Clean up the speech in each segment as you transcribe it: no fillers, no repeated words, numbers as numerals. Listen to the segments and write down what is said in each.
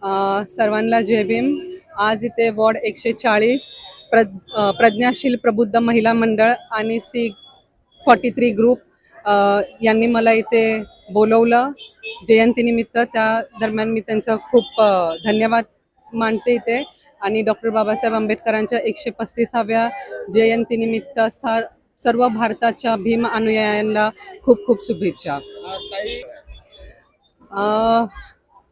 सर्वांना जय भीम. आज इथे वॉर्ड 140 प्रज्ञाशील प्रबुद्ध महिला मंडळ आणि C43 ग्रुप यांनी मला इथे बोलवलं जयंतीनिमित्त. त्या दरम्यान मी त्यांचं खूप धन्यवाद मानते इथे. आणि डॉक्टर बाबासाहेब आंबेडकरांच्या 135व्या जयंतीनिमित्त सर्व भारताच्या भीम अनुयायांना खूप खूप शुभेच्छा.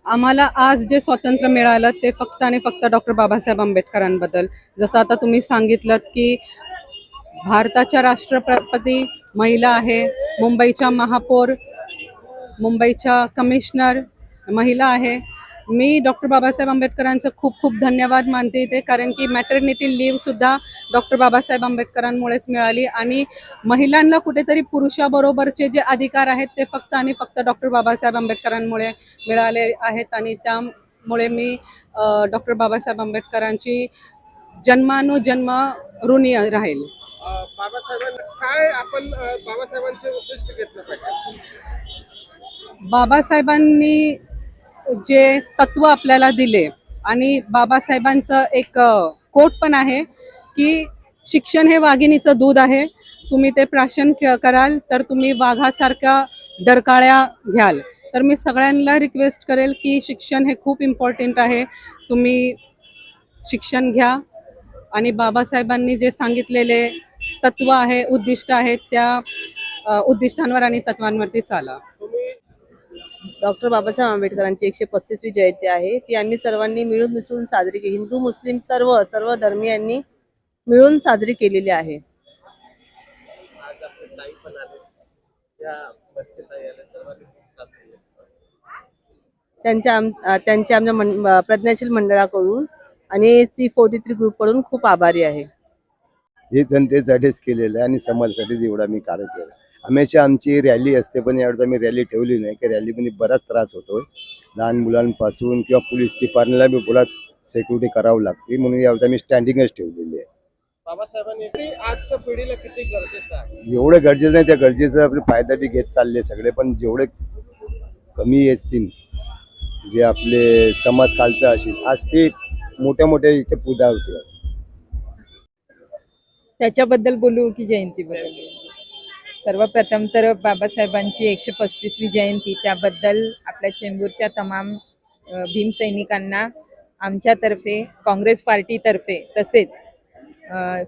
आम्हाला आज जे स्वातंत्र्य मिळालं ते फक्त आणि फक्त डॉक्टर बाबासाहेब आंबेडकरांबद्दल. जसं आता तुम्ही सांगितलं की भारताच्या राष्ट्रपती महिला आहे, मुंबईच्या महापौर, मुंबईच्या कमिशनर महिला आहे. मी डॉक्टर बाबासाहेब आंबेडकरांचं खूप खूप धन्यवाद मानते इथे, कारण की मॅटर्निटी लीव्ह सुद्धा डॉक्टर बाबासाहेब आंबेडकरांमुळेच मिळाली. आणि महिलांना कुठेतरी पुरुषाबरोबरचे जे अधिकार आहेत ते फक्त आणि फक्त डॉक्टर बाबासाहेब आंबेडकरांमुळे मिळाले आहेत. आणि त्यामुळे मी डॉक्टर बाबासाहेब आंबेडकरांची जन्मानुजन्म ऋणी राहील. काय आपण बाबासाहेबांचे उद्दिष्ट घेतलं पाहिजे? बाबासाहेबांनी जे तत्व आपल्याला दिले, आणि बाबासाहेबांचं एक कोट पण आहे की शिक्षण हे वाघिणीचं दूध आहे. तुम्ही ते प्राशन कराल तर तुम्ही वाघासारख्या डरकाळ्या घ्याल. तर मी सगळ्यांना रिक्वेस्ट करेल की शिक्षण हे खूप इम्पॉर्टंट आहे. तुम्ही शिक्षण घ्या आणि बाबासाहेबांनी जे सांगितलेले तत्व आहे, उद्दिष्ट आहेत, त्या उद्दिष्टांवर आणि तत्वांवरती चाला. डॉक्टर बाबासाहेब आंबेडकरांची 135वी जयंती आहे. ती आम्ही सर्वांनी मिळून मिसळून साजरी केली. हिंदू मुस्लिम सर्व धर्मीयांनी मिळून साजरी केलेली आहे. आज आपले ताई पण आले, या बसके ताई आले, सर्वांनी साथ दिली. त्यांच्या आमच्या प्रज्ञाशील मंडळाकडून आणि C43 ग्रुपकडून खूप आभारी आहे. हे जनतेसाठीच केलेलं आहे आणि समाजासाठीच एवढा मी कार्य केलं. हमेशा आमची रॅली असते, पण यावेळेस आम्ही रॅली ठेवली नाही, की रॅलीमध्ये बराच त्रास होतो. लहान मुलांपासून किंवा पोलीस डिपार्टमेंटला बी बोला सिक्युरिटी करावं लागते, म्हणून यावेळेस आम्ही स्टँडिंगच ठेवलेली आहे. बाबासाहेबांनी ते आजच्या पिढीला किती गरजेचं आहे? एवढं गरजेचं नाही, त्या गरजेचा आपले फायदा बी घेत चालले सगळे, पण जेवढे कमी असतील जे आपले समाज खालचं असेल, आज ते मोठ्या मोठ्या याचे पूजा होते. त्याच्याबद्दल बोलू की जयंतीबद्दल? सर्वप्रथम तर बाबासाहेबांची 135वी जयंती, त्याबद्दल आपल्या चेंबूरच्या तमाम भीमसैनिकांना आमच्यातर्फे, काँग्रेस पार्टीतर्फे, तसेच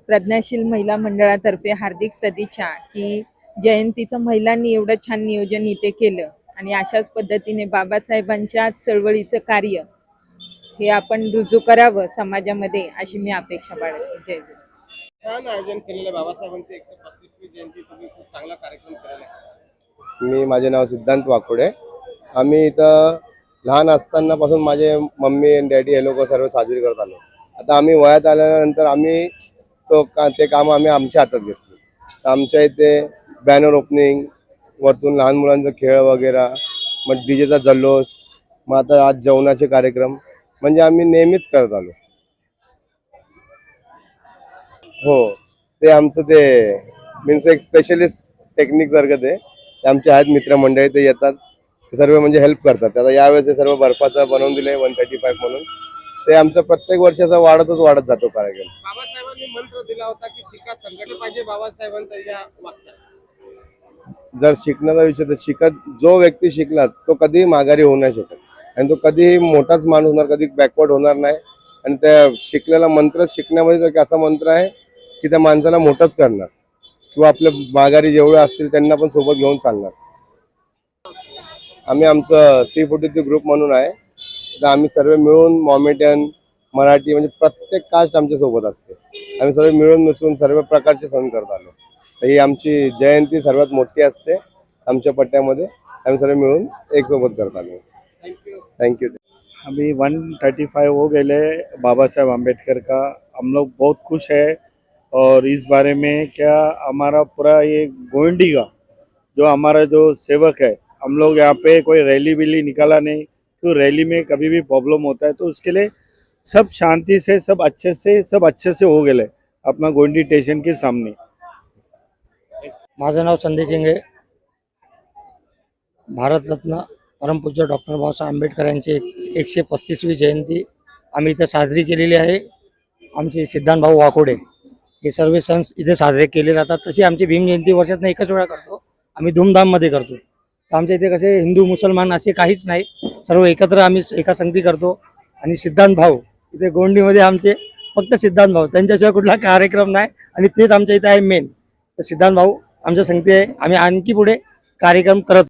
प्रज्ञाशील महिला मंडळातर्फे हार्दिक सदिच्छा. की जयंतीचं महिलांनी एवढं छान नियोजन इथे केलं आणि अशाच पद्धतीने बाबासाहेबांच्या चळवळीचं कार्य हे आपण रुजू करावं समाजामध्ये, अशी मी अपेक्षा बाळगते. जय भीम. छान आयोजन केलेलं बाबासाहेबांची 135वी जयंती, तुम्ही खूप चांगला कार्यक्रम केलेला आहे. माझे नाव सिद्धांत वाकोडे. आम्ही इथं लहान असतानापासून माझे मम्मी आणि डॅडी हे लोक सर्व साजरी करत आलो. आता आम्ही वयात आल्यानंतर आम्ही ते काम आम्ही आमच्या हातात घेतलं. तर आमच्या इथे बॅनर ओपनिंग, वरतून लहान मुलांचा खेळ वगैरे, मग डीजेचा जल्लोष, मग आता आज जेवणाचे कार्यक्रम, म्हणजे आम्ही नेहमीच करत आलो. हो, ते आमचं ते मीन्स एक स्पेशलिस्ट टेक्निक सारखं ते आमचे आहेत मित्रमंडळी, ते येतात, ते सर्व म्हणजे हेल्प करतात. आता यावेळेस ते सर्व बर्फाचं बनवून दिले 135 म्हणून, ते आमचं प्रत्येक वर्षाचा वाढत जातो कार्यक्रम. बाबासाहेबांनी मंत्र दिला होता की शिका संघटन पाहिजे. बाबासाहेबांचा या वाक्यात जर शिकण्याचा विषय, तर जो व्यक्ती शिकला तो कधीही माघारी होऊ नाही शकत, आणि तो कधीही मोठाच माणूस होणार, कधी बॅकवर्ड होणार नाही. आणि त्या शिकलेला मंत्र शिकण्यामध्ये एक असा मंत्र आहे की त्या माणसाला मोठंच करणार, किंवा आपल्या माघारी जेवढे असतील त्यांना पण सोबत घेऊन चालणार. आम्ही आमचं C43 ग्रुप म्हणून आहे, तर आम्ही सर्व मिळून मॉमेडियन, मराठी, म्हणजे प्रत्येक कास्ट आमच्या सोबत असते. आम्ही सर्व मिळून मिसळून सर्व प्रकारचे सण करत आलो. तर ही आमची जयंती सर्वात मोठी असते आमच्या पट्ट्यामध्ये. आम्ही सर्व मिळून एक सोबत करत आलो. Thank you. अभी 135 हो गए बाबा साहेब अम्बेडकर का. हम लोग बहुत खुश है, और इस बारे में क्या हमारा पूरा ये गोविंडी का जो हमारा जो सेवक है, हम लोग यहाँ पे कोई रैली वैली निकाला नहीं, तो रैली में कभी भी प्रॉब्लम होता है, तो उसके लिए सब शांति से सब अच्छे से हो गए अपना गोविंडी स्टेशन के सामने. माझं नाव संदेश इंगळे, भारतरत्न परमपूज्य डॉक्टर बाबासाहेब आंबेडकर यांची 135वी जयंती आम्ही इथे साजरी केलेली आहे. आमचे सिद्धांत भाऊ वाकोडे हे सर्व सण इथे साजरे केले जातात. तशी आमची भीम जयंती वर्षातनं एकच वेळा करतो, आम्ही धूमधाममध्ये करतो. तर आमच्या इथे कसे हिंदू मुसलमान असे काहीच नाही, सर्व एकत्र आम्ही एका संगती करतो. आणि सिद्धांत भाऊ इथे गोंडीमध्ये आमचे फक्त सिद्धांत भाऊ, त्यांच्याशिवाय कुठला कार्यक्रम नाही आणि तेच आमच्या इथे आहे मेन. तर सिद्धांत भाऊ आमच्या संगती आहे, आम्ही आणखी पुढे कार्यक्रम करत